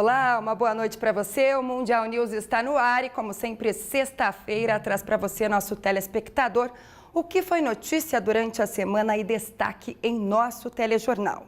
Olá, uma boa noite para você. O Mundial News está no ar e, como sempre, sexta-feira traz para você, nosso telespectador, o que foi notícia durante a semana e destaque em nosso telejornal.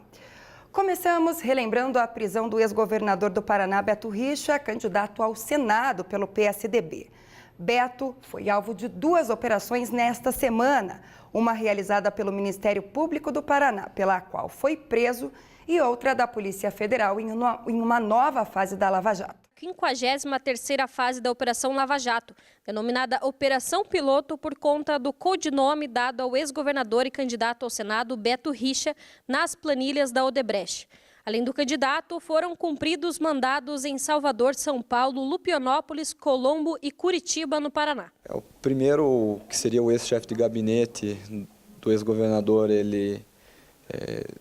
Começamos relembrando a prisão do ex-governador do Paraná, Beto Richa, candidato ao Senado pelo PSDB. Beto foi alvo de 2 operações nesta semana, uma realizada pelo Ministério Público do Paraná, pela qual foi preso, e outra da Polícia Federal em uma nova fase da Lava Jato. 53ª fase da Operação Lava Jato, denominada Operação Piloto por conta do codinome dado ao ex-governador e candidato ao Senado, Beto Richa, nas planilhas da Odebrecht. Além do candidato, foram cumpridos mandados em Salvador, São Paulo, Lupionópolis, Colombo e Curitiba, no Paraná. O primeiro, que seria o ex-chefe de gabinete do ex-governador,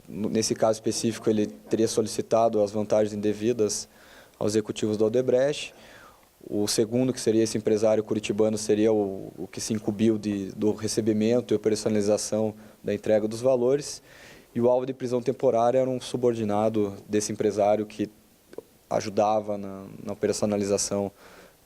nesse caso específico, ele teria solicitado as vantagens indevidas aos executivos da Odebrecht. O segundo, que seria esse empresário curitibano, seria o que se incumbiu do recebimento e operacionalização da entrega dos valores. E o alvo de prisão temporária era um subordinado desse empresário que ajudava na operacionalização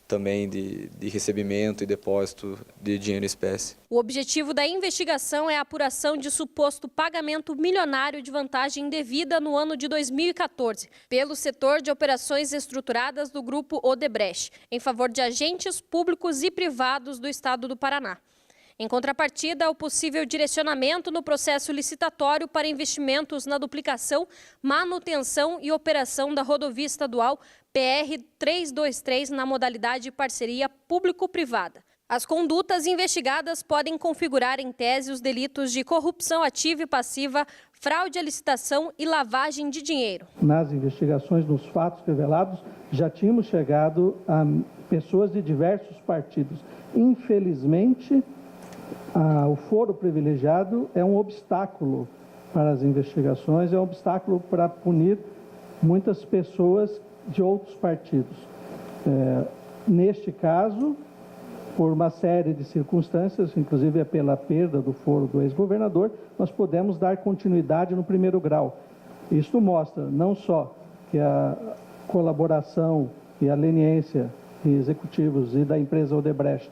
também de recebimento e depósito de dinheiro em espécie. O objetivo da investigação é a apuração de suposto pagamento milionário de vantagem indevida no ano de 2014, pelo setor de operações estruturadas do Grupo Odebrecht, em favor de agentes públicos e privados do estado do Paraná. Em contrapartida, o possível direcionamento no processo licitatório para investimentos na duplicação, manutenção e operação da rodovia estadual PR-323 na modalidade parceria público-privada. As condutas investigadas podem configurar em tese os delitos de corrupção ativa e passiva, fraude à licitação e lavagem de dinheiro. Nas investigações, nos fatos revelados, já tínhamos chegado a pessoas de diversos partidos. Infelizmente, o foro privilegiado é um obstáculo para as investigações, é um obstáculo para punir muitas pessoas de outros partidos. Neste caso, por uma série de circunstâncias, inclusive pela perda do foro do ex-governador, nós podemos dar continuidade no primeiro grau. Isto mostra não só que a colaboração e a leniência de executivos e da empresa Odebrecht,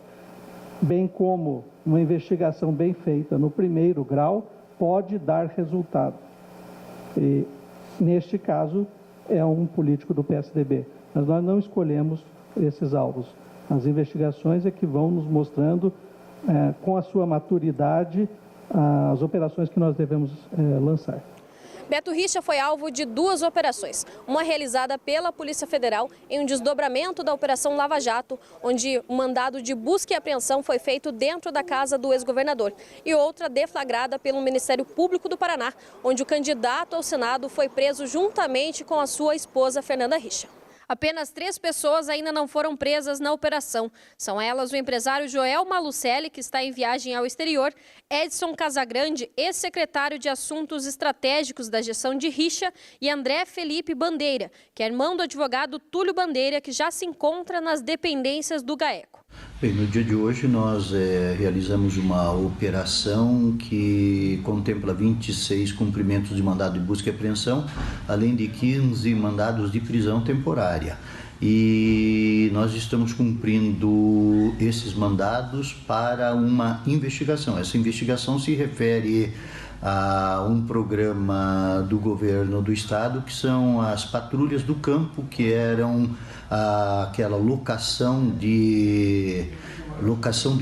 bem como uma investigação bem feita no primeiro grau, pode dar resultado. E, neste caso, é um político do PSDB. Mas nós não escolhemos esses alvos. As investigações é que vão nos mostrando, com a sua maturidade, as operações que nós devemos lançar. Beto Richa foi alvo de 2 operações, uma realizada pela Polícia Federal em um desdobramento da Operação Lava Jato, onde o mandado de busca e apreensão foi feito dentro da casa do ex-governador, e outra deflagrada pelo Ministério Público do Paraná, onde o candidato ao Senado foi preso juntamente com a sua esposa, Fernanda Richa. Apenas 3 pessoas ainda não foram presas na operação. São elas o empresário Joel Malucelli, que está em viagem ao exterior, Edson Casagrande, ex-secretário de Assuntos Estratégicos da gestão de Richa, e André Felipe Bandeira, que é irmão do advogado Túlio Bandeira, que já se encontra nas dependências do GAECO. Bem, no dia de hoje nós realizamos uma operação que contempla 26 cumprimentos de mandado de busca e apreensão, além de 15 mandados de prisão temporária. E nós estamos cumprindo esses mandados para uma investigação. Essa investigação se refere a um programa do governo do estado, que são as patrulhas do campo, que eram aquela locação de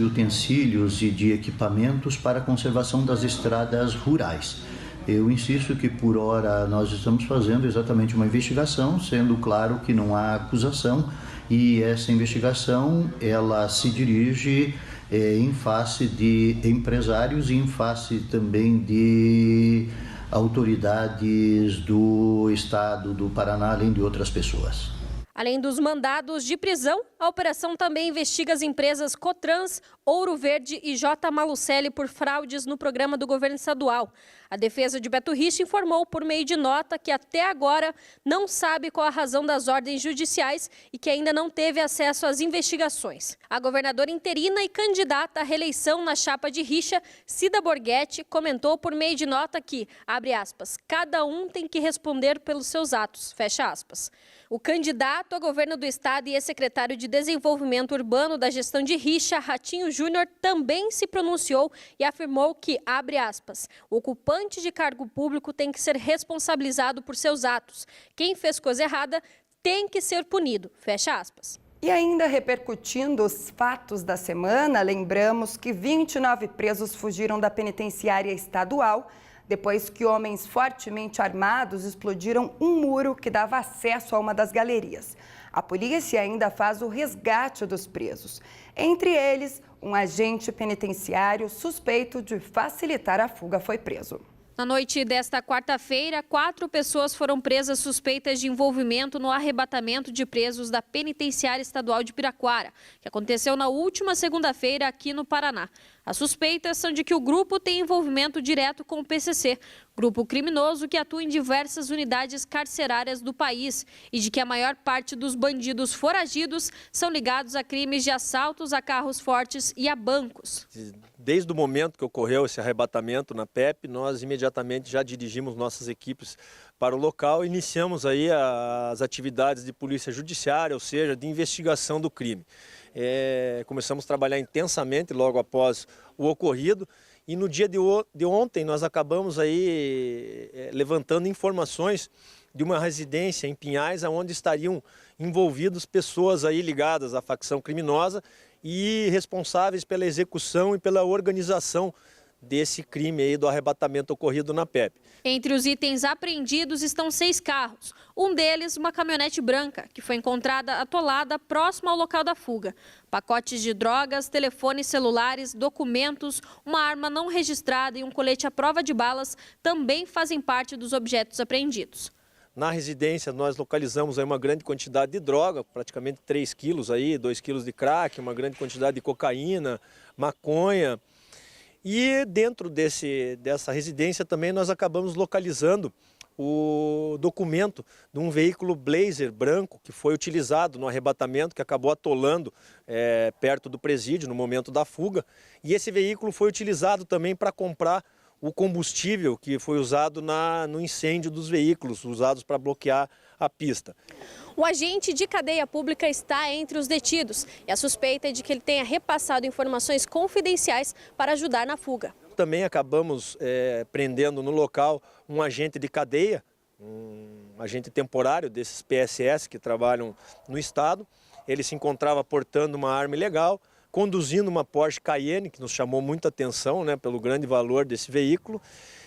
utensílios e de equipamentos para a conservação das estradas rurais. Eu insisto que, por hora, nós estamos fazendo exatamente uma investigação, sendo claro que não há acusação, e essa investigação ela se dirige em face de empresários e em face também de autoridades do estado do Paraná, além de outras pessoas. Além dos mandados de prisão, a operação também investiga as empresas Cotrans, Ouro Verde e J. Malucelli por fraudes no programa do governo estadual. A defesa de Beto Richa informou por meio de nota que até agora não sabe qual a razão das ordens judiciais e que ainda não teve acesso às investigações. A governadora interina e candidata à reeleição na chapa de Richa, Cida Borghetti, comentou por meio de nota que, abre aspas, cada um tem que responder pelos seus atos, fecha aspas. O candidato a governo do estado e ex-secretário de Desenvolvimento Urbano da gestão de Richa, Ratinho Júnior, também se pronunciou e afirmou que, abre aspas, o ocupante de cargo público tem que ser responsabilizado por seus atos. Quem fez coisa errada tem que ser punido, fecha aspas. E ainda repercutindo os fatos da semana, lembramos que 29 presos fugiram da penitenciária estadual depois que homens fortemente armados explodiram um muro que dava acesso a uma das galerias. A polícia ainda faz o resgate dos presos. Entre eles, um agente penitenciário suspeito de facilitar a fuga foi preso. Na noite desta quarta-feira, 4 pessoas foram presas suspeitas de envolvimento no arrebatamento de presos da Penitenciária Estadual de Piraquara, que aconteceu na última segunda-feira aqui no Paraná. As suspeitas são de que o grupo tem envolvimento direto com o PCC, grupo criminoso que atua em diversas unidades carcerárias do país, e de que a maior parte dos bandidos foragidos são ligados a crimes de assaltos a carros fortes e a bancos. Desde o momento que ocorreu esse arrebatamento na PEP, nós imediatamente já dirigimos nossas equipes para o local e iniciamos aí as atividades de polícia judiciária, ou seja, de investigação do crime. Começamos a trabalhar intensamente logo após o ocorrido e no dia de ontem nós acabamos aí levantando informações de uma residência em Pinhais, onde estariam envolvidos pessoas aí ligadas à facção criminosa e responsáveis pela execução e pela organização desse crime aí do arrebatamento ocorrido na PEP. Entre os itens apreendidos estão 6 carros. Um deles, uma caminhonete branca, que foi encontrada atolada próximo ao local da fuga. Pacotes de drogas, telefones celulares, documentos, uma arma não registrada e um colete à prova de balas também fazem parte dos objetos apreendidos. Na residência nós localizamos aí uma grande quantidade de droga, praticamente 3 quilos aí, 2 quilos de crack, uma grande quantidade de cocaína, maconha. E dentro dessa residência também nós acabamos localizando o documento de um veículo Blazer branco que foi utilizado no arrebatamento, que acabou atolando perto do presídio no momento da fuga. E esse veículo foi utilizado também para comprar o combustível que foi usado no incêndio dos veículos, usados para bloquear a pista. O agente de cadeia pública está entre os detidos e a suspeita é de que ele tenha repassado informações confidenciais para ajudar na fuga. Também acabamos prendendo no local um agente de cadeia, um agente temporário desses PSS que trabalham no estado. Ele se encontrava portando uma arma ilegal, conduzindo uma Porsche Cayenne, que nos chamou muita atenção, né, pelo grande valor desse veículo.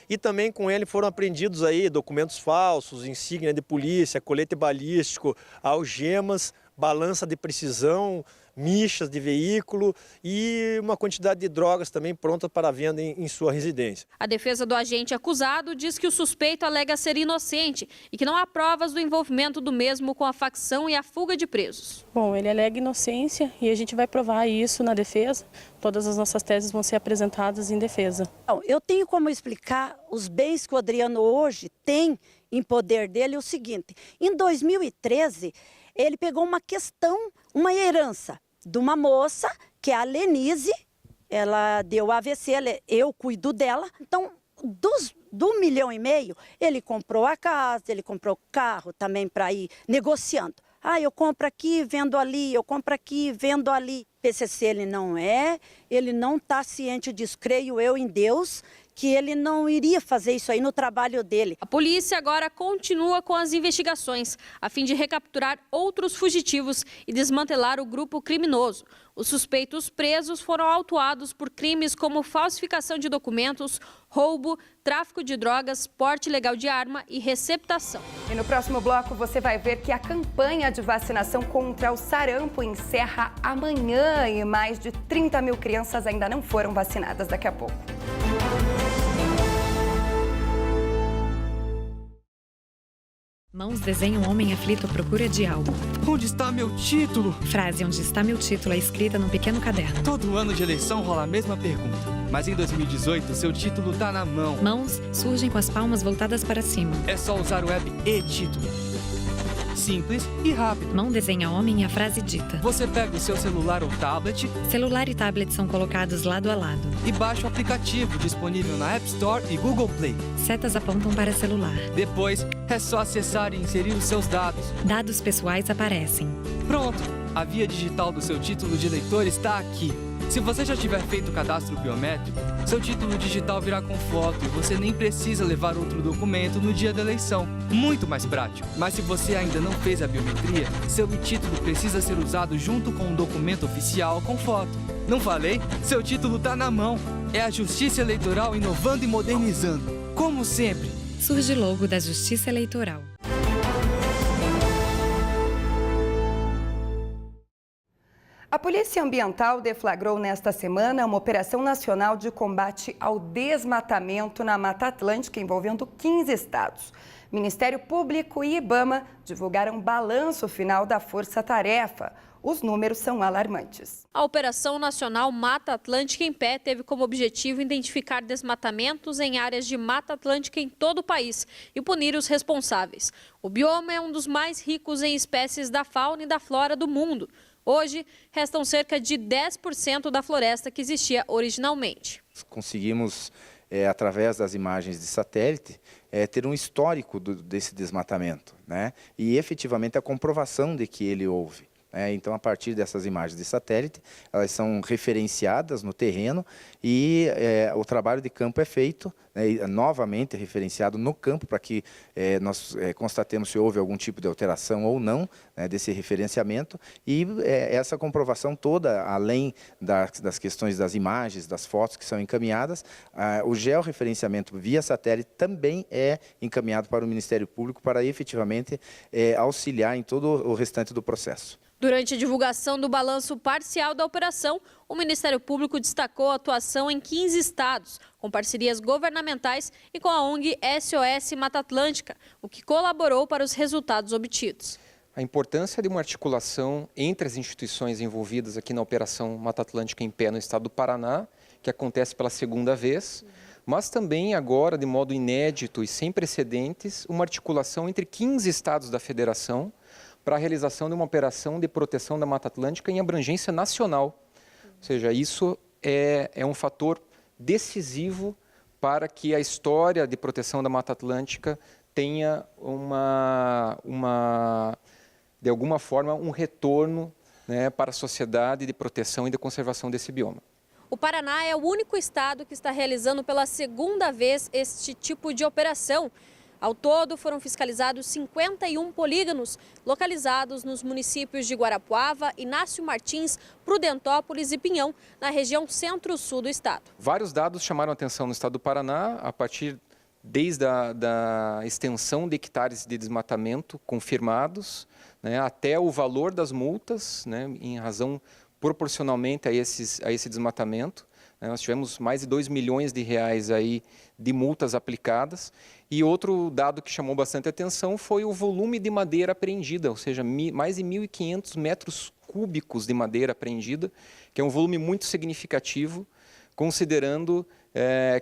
E também com ele foram apreendidos aí documentos falsos, insígnia de polícia, colete balístico, algemas, balança de precisão, michas de veículo e uma quantidade de drogas também prontas para venda em sua residência. A defesa do agente acusado diz que o suspeito alega ser inocente e que não há provas do envolvimento do mesmo com a facção e a fuga de presos. Bom, ele alega inocência e a gente vai provar isso na defesa. Todas as nossas teses vão ser apresentadas em defesa. Eu tenho como explicar os bens que o Adriano hoje tem em poder dele o seguinte: em 2013, ele pegou uma questão, uma herança de uma moça, que é a Lenise, ela deu AVC, eu cuido dela. Então, do 1,5 milhão, ele comprou a casa, ele comprou o carro também para ir negociando. Eu compro aqui, vendo ali, eu compro aqui, vendo ali. PCC ele não está ciente disso, creio eu em Deus, que ele não iria fazer isso aí no trabalho dele. A polícia agora continua com as investigações, a fim de recapturar outros fugitivos e desmantelar o grupo criminoso. Os suspeitos presos foram autuados por crimes como falsificação de documentos, roubo, tráfico de drogas, porte ilegal de arma e receptação. E no próximo bloco você vai ver que a campanha de vacinação contra o sarampo encerra amanhã e mais de 30 mil crianças ainda não foram vacinadas. Daqui a pouco. Mãos desenha um homem aflito à procura de algo. Onde está meu título? Frase onde está meu título é escrita num pequeno caderno. Todo ano de eleição rola a mesma pergunta. Mas em 2018, seu título tá na mão. Mãos surgem com as palmas voltadas para cima. É só usar o app e-título. Simples e rápido. Mão desenha homem e a frase dita. Você pega o seu celular ou tablet. Celular e tablet são colocados lado a lado. E baixa o aplicativo disponível na App Store e Google Play. Setas apontam para celular. Depois, é só acessar e inserir os seus dados. Dados pessoais aparecem. Pronto! A via digital do seu título de eleitor está aqui. Se você já tiver feito o cadastro biométrico, seu título digital virá com foto e você nem precisa levar outro documento no dia da eleição. Muito mais prático. Mas se você ainda não fez a biometria, seu título precisa ser usado junto com um documento oficial com foto. Não falei? Seu título está na mão. É a Justiça Eleitoral inovando e modernizando. Como sempre. Surge logo da Justiça Eleitoral. A Polícia Ambiental deflagrou nesta semana uma operação nacional de combate ao desmatamento na Mata Atlântica, envolvendo 15 estados. Ministério Público e IBAMA divulgaram balanço final da força-tarefa. Os números são alarmantes. A Operação Nacional Mata Atlântica em Pé teve como objetivo identificar desmatamentos em áreas de Mata Atlântica em todo o país e punir os responsáveis. O bioma é um dos mais ricos em espécies da fauna e da flora do mundo. Hoje, restam cerca de 10% da floresta que existia originalmente. Conseguimos, através das imagens de satélite, ter um histórico desse desmatamento, né? E efetivamente a comprovação de que ele houve. Então, a partir dessas imagens de satélite, elas são referenciadas no terreno e o trabalho de campo é feito, novamente referenciado no campo, para que nós constatemos se houve algum tipo de alteração ou não desse referenciamento. E essa comprovação toda, além das questões das imagens, das fotos que são encaminhadas, o georreferenciamento via satélite também é encaminhado para o Ministério Público para efetivamente auxiliar em todo o restante do processo. Durante a divulgação do balanço parcial da operação, o Ministério Público destacou a atuação em 15 estados, com parcerias governamentais e com a ONG SOS Mata Atlântica, o que colaborou para os resultados obtidos. A importância de uma articulação entre as instituições envolvidas aqui na Operação Mata Atlântica em Pé no estado do Paraná, que acontece pela segunda vez, mas também agora, de modo inédito e sem precedentes, uma articulação entre 15 estados da federação, para a realização de uma operação de proteção da Mata Atlântica em abrangência nacional. Ou seja, isso é um fator decisivo para que a história de proteção da Mata Atlântica tenha de alguma forma, um retorno, né, para a sociedade de proteção e de conservação desse bioma. O Paraná é o único estado que está realizando pela segunda vez este tipo de operação. Ao todo, foram fiscalizados 51 polígonos, localizados nos municípios de Guarapuava, Inácio Martins, Prudentópolis e Pinhão, na região centro-sul do estado. Vários dados chamaram a atenção no estado do Paraná, a partir desde da extensão de hectares de desmatamento confirmados, né, até o valor das multas, né, em razão proporcionalmente a esse desmatamento. Nós tivemos mais de 2 milhões de reais aí de multas aplicadas. E outro dado que chamou bastante atenção foi o volume de madeira apreendida, ou seja, mais de 1.500 metros cúbicos de madeira apreendida, que é um volume muito significativo, considerando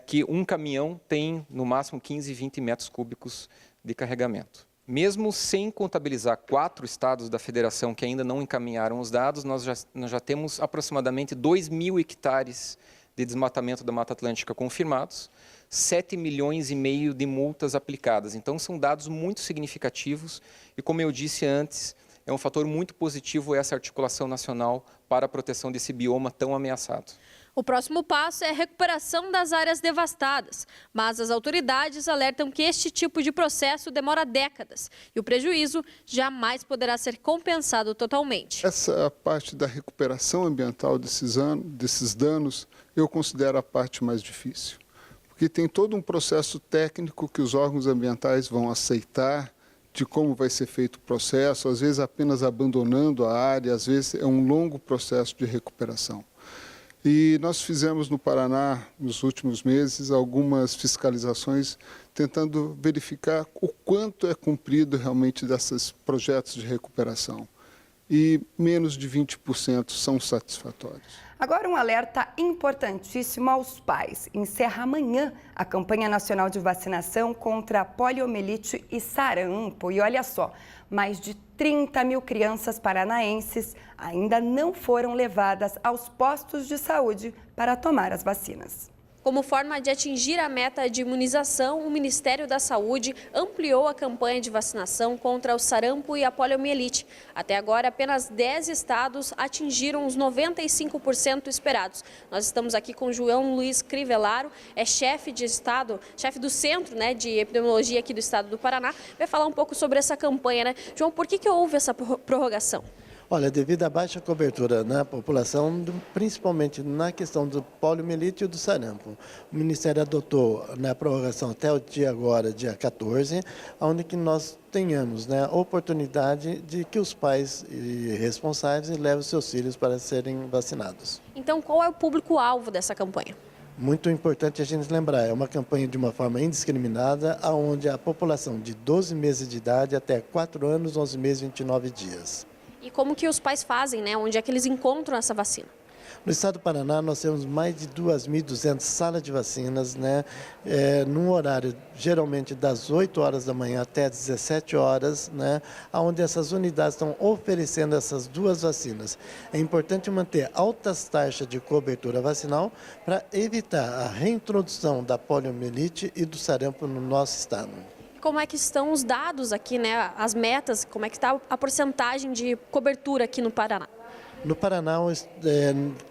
que um caminhão tem no máximo 15, 20 metros cúbicos de carregamento. Mesmo sem contabilizar 4 estados da federação que ainda não encaminharam os dados, nós já temos aproximadamente 2.000 hectares de desmatamento da Mata Atlântica confirmados, 7 milhões e meio de multas aplicadas. Então, são dados muito significativos e, como eu disse antes, é um fator muito positivo essa articulação nacional para a proteção desse bioma tão ameaçado. O próximo passo é a recuperação das áreas devastadas, mas as autoridades alertam que este tipo de processo demora décadas e o prejuízo jamais poderá ser compensado totalmente. Essa parte da recuperação ambiental desses danos, eu considero a parte mais difícil, porque tem todo um processo técnico que os órgãos ambientais vão aceitar, de como vai ser feito o processo, às vezes apenas abandonando a área, às vezes é um longo processo de recuperação. E nós fizemos no Paraná, nos últimos meses, algumas fiscalizações tentando verificar o quanto é cumprido realmente desses projetos de recuperação. E menos de 20% são satisfatórios. Agora um alerta importantíssimo aos pais. Encerra amanhã a campanha nacional de vacinação contra poliomielite e sarampo. E olha só, mais de 30 mil crianças paranaenses ainda não foram levadas aos postos de saúde para tomar as vacinas. Como forma de atingir a meta de imunização, o Ministério da Saúde ampliou a campanha de vacinação contra o sarampo e a poliomielite. Até agora, apenas 10 estados atingiram os 95% esperados. Nós estamos aqui com João Luiz Crivellaro, é chefe de estado, chefe do Centro, de Epidemiologia aqui do estado do Paraná. Vai falar um pouco sobre essa campanha, né? João, por que houve essa prorrogação? Olha, devido à baixa cobertura na população, principalmente na questão do poliomielite e do sarampo, o Ministério adotou na prorrogação até o dia agora, dia 14, onde que nós tenhamos a oportunidade de que os pais responsáveis levem os seus filhos para serem vacinados. Então, qual é o público-alvo dessa campanha? Muito importante a gente lembrar, é uma campanha de uma forma indiscriminada, onde a população de 12 meses de idade até 4 anos, 11 meses e 29 dias. E como que os pais fazem, Onde é que eles encontram essa vacina? No estado do Paraná, nós temos mais de 2.200 salas de vacinas, num horário geralmente das 8 horas da manhã até 17 horas, onde essas unidades estão oferecendo essas duas vacinas. É importante manter altas taxas de cobertura vacinal para evitar a reintrodução da poliomielite e do sarampo no nosso estado. Como é que estão os dados aqui, as metas, como é que está a porcentagem de cobertura aqui no Paraná? No Paraná,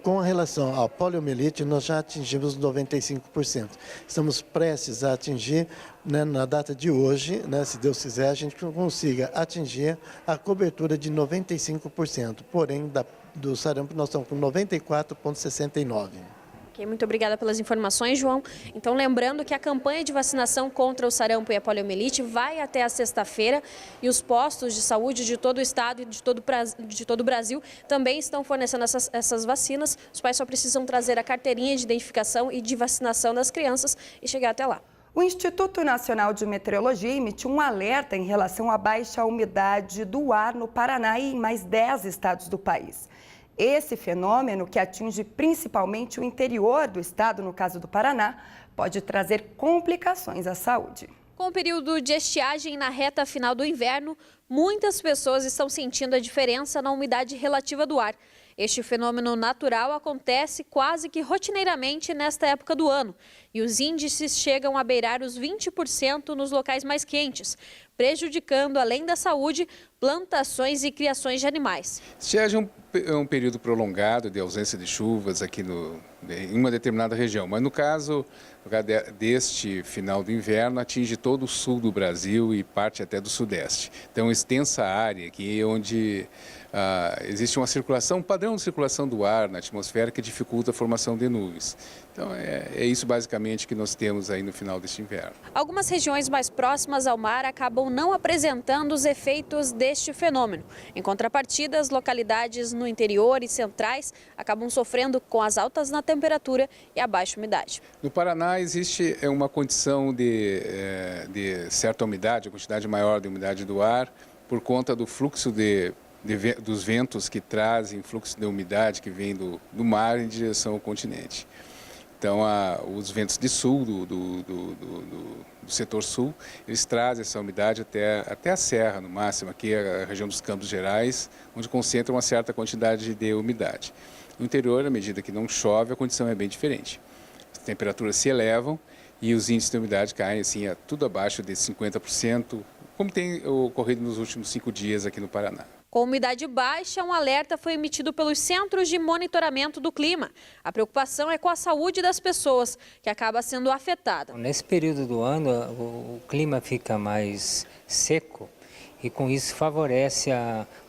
com relação à poliomielite, nós já atingimos 95%. Estamos prestes a atingir, na data de hoje, se Deus quiser, a gente consiga atingir a cobertura de 95%. Porém, do sarampo nós estamos com 94,69%. Ok, muito obrigada pelas informações, João. Então, lembrando que a campanha de vacinação contra o sarampo e a poliomielite vai até a sexta-feira e os postos de saúde de todo o estado e de todo o Brasil também estão fornecendo essas vacinas. Os pais só precisam trazer a carteirinha de identificação e de vacinação das crianças e chegar até lá. O Instituto Nacional de Meteorologia emitiu um alerta em relação à baixa umidade do ar no Paraná e em mais 10 estados do país. Esse fenômeno, que atinge principalmente o interior do estado, no caso do Paraná, pode trazer complicações à saúde. Com o período de estiagem na reta final do inverno, muitas pessoas estão sentindo a diferença na umidade relativa do ar. Este fenômeno natural acontece quase que rotineiramente nesta época do ano e os índices chegam a beirar os 20% nos locais mais quentes, prejudicando, além da saúde, plantações e criações de animais. Estiagem é um período prolongado de ausência de chuvas aqui em uma determinada região, mas no caso deste final do inverno atinge todo o sul do Brasil e parte até do sudeste. Então, extensa área aqui onde existe uma circulação, um padrão de circulação do ar na atmosfera que dificulta a formação de nuvens. Então, é isso basicamente que nós temos aí no final deste inverno. Algumas regiões mais próximas ao mar acabam não apresentando os efeitos deste fenômeno. Em contrapartida, as localidades no interior e centrais acabam sofrendo com as altas na temperatura e a baixa umidade. No Paraná existe uma condição de certa umidade, a quantidade maior de umidade do ar, por conta do fluxo dos ventos que trazem fluxo de umidade que vem do mar em direção ao continente. Então, os ventos de sul, do setor sul, eles trazem essa umidade até a serra, no máximo, aqui a região dos Campos Gerais, onde concentra uma certa quantidade de umidade. No interior, à medida que não chove, a condição é bem diferente. As temperaturas se elevam e os índices de umidade caem assim, tudo abaixo de 50%, como tem ocorrido nos últimos 5 dias aqui no Paraná. Com umidade baixa, um alerta foi emitido pelos Centros de Monitoramento do Clima. A preocupação é com a saúde das pessoas, que acaba sendo afetada. Nesse período do ano, o clima fica mais seco e com isso favorece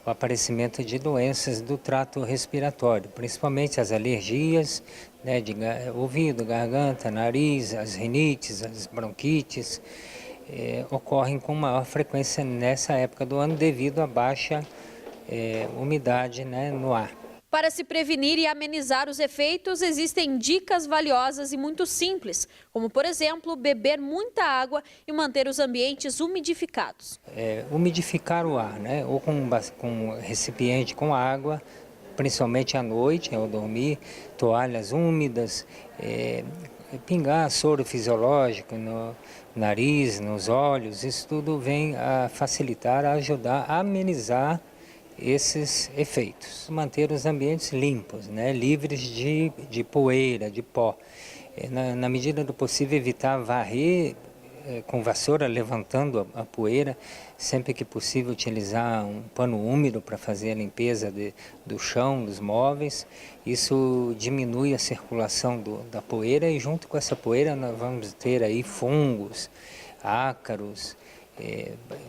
o aparecimento de doenças do trato respiratório, principalmente as alergias, de ouvido, garganta, nariz, as rinites, as bronquites, ocorrem com maior frequência nessa época do ano devido à baixa umidade no ar. Para se prevenir e amenizar os efeitos, existem dicas valiosas e muito simples, como, por exemplo, beber muita água e manter os ambientes umidificados. Umidificar o ar, né? Ou com recipiente com água, principalmente à noite, ao dormir, toalhas úmidas, pingar soro fisiológico no nariz, nos olhos, isso tudo vem a facilitar, a ajudar a amenizar esses efeitos. Manter os ambientes limpos, né? Livres de poeira, de pó. Na medida do possível, evitar varrer com vassoura, levantando a poeira. Sempre que possível, utilizar um pano úmido para fazer a limpeza do chão, dos móveis. Isso diminui a circulação da poeira e junto com essa poeira nós vamos ter aí fungos, ácaros,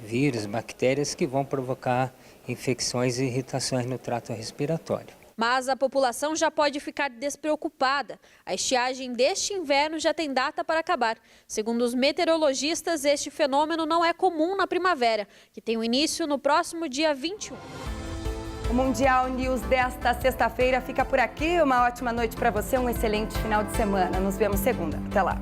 vírus, bactérias que vão provocar infecções e irritações no trato respiratório. Mas a população já pode ficar despreocupada. A estiagem deste inverno já tem data para acabar. Segundo os meteorologistas, este fenômeno não é comum na primavera, que tem o início no próximo dia 21. O Mundial News desta sexta-feira fica por aqui. Uma ótima noite para você, um excelente final de semana. Nos vemos segunda. Até lá.